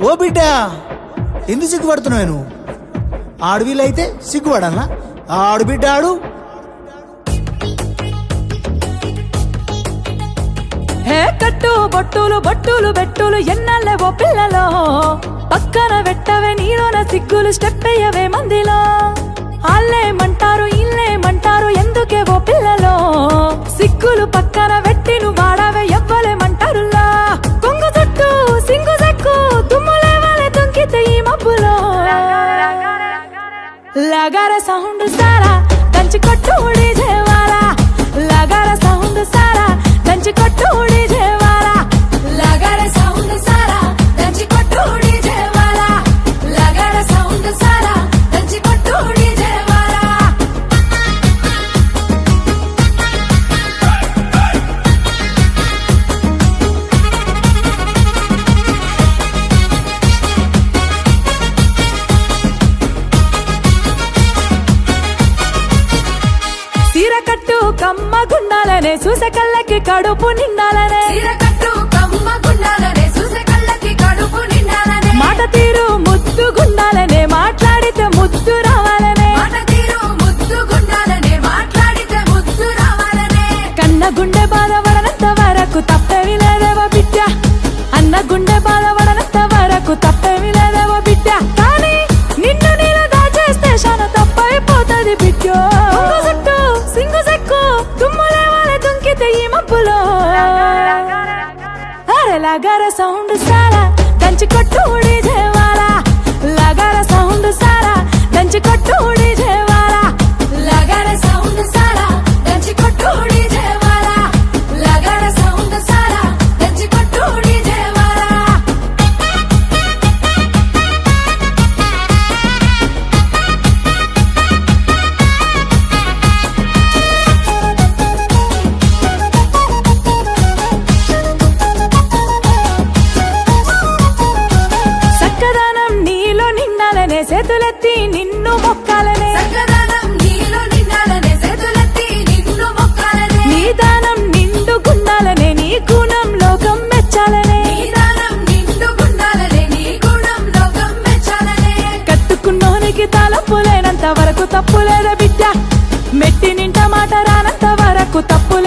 ఓ బిడ్డ, ఎందుకు సిగ్గుపడుతున్నావు నువ్వు? ఆడవిలైతే సిగ్గుపడాలా? ఆడు బిడ్డ ఆడు. హే కట్టు బొట్టులు బొట్టులు బెట్టులు ఎన్నల్లే ఓ పిల్లలో, పక్కన పెట్టవే నీలోన సిగ్గులు, స్టెప్ అయ్యవే మందిలో. ఆళ్ళేమంటారు ఇల్లేమంటారు ఎందుకే ఓ పిల్లలో, సిగ్గులు పక్కన పెట్టి నువ్వు వాడవే ఎవ్వలేమంటారులా. కొంగు చుట్టూ సింగు సెక్కు తుమ్ములేవాలే తుంకితే ఈ మబ్బులో. లగార సౌండ్ సారా దంచి కొట్టు డీజేవాలా, లగార సౌండ్ సారా దంచి కొట్టు డీజేవాలా, లగార సౌండ్ సారా దంచి కొట్టు డీజేవాలా, లగార సౌండ్ సారా దంచి కొట్టు డీజేవాలా. సీరకట్టు కమ్మ గుండాలనే చూసే కళ్ళకి కడుపు నిండాలనే, సీరకట్టు కమ్మ గుండాలనే చూసే కళ్ళకి కడుపు నిండాలనే, మాట తీరు ముద్దు గుండాలనే మాట్లాడితే ముద్దు రావాలనే, మాట తీరు ముద్దు గుండాలనే మాట్లాడితే ముద్దు రావాలనే. కన్న గుండె బాధపడనంత వరకు తప్పేమి లేదేవో బిడ్డ, అన్న గుండె బాధపడనంత వరకు తప్పేమి లేదేవో బిడ్డ. కానీ నిన్ను నేను దాచేస్తే శాన తప్పైపోతుంది బిడ్డ. కొంగు చుట్టూ సింగు సెక్కు తుమ్ములేవాలే తుంకితే ఈ మబ్బులో. అరే లగార సౌండ్ సారా దంచి కొట్టు డీజేవాలా, లగార సౌండ్ సారా దంచి కొట్టు డీజేవాలా, లగార సౌండ్ సారా దంచి కొట్టు డీజేవాలా, లగార సౌండ్ సారా దంచి కొట్టు డీజేవాలా. చక్కదనం నీలో నిండాలనే చేతులెత్తి నిన్ను మొక్కాలనే, చక్కదనం నీలో నిండాలనే చేతులెత్తి నిన్ను మొక్కాలనే, నీ దానం నిండు గుండాలనే నీ గుణం లోకం మెచ్చాలనే, నీ దానం నిండు గుండాలనే నీ గుణం లోకం మెచ్చాలనే. కట్టుకున్నోనికి తలపు లేనంత వరకు తప్పు లేదా బిడ్డ, మెట్టి నింట మాట రానంత వరకు తప్పు